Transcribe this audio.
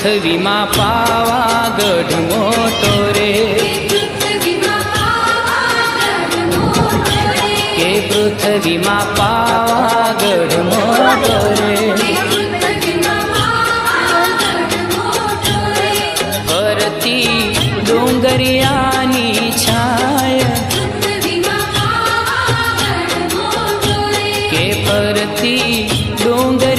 પૃથ્વીમાં પાવાગઢ મોટો રે, કે પૃથ્વીમાં પાવાગઢ મોટો રે, ફરતી ડુંગરિયાની છાય, કે ફરતી ડુંગર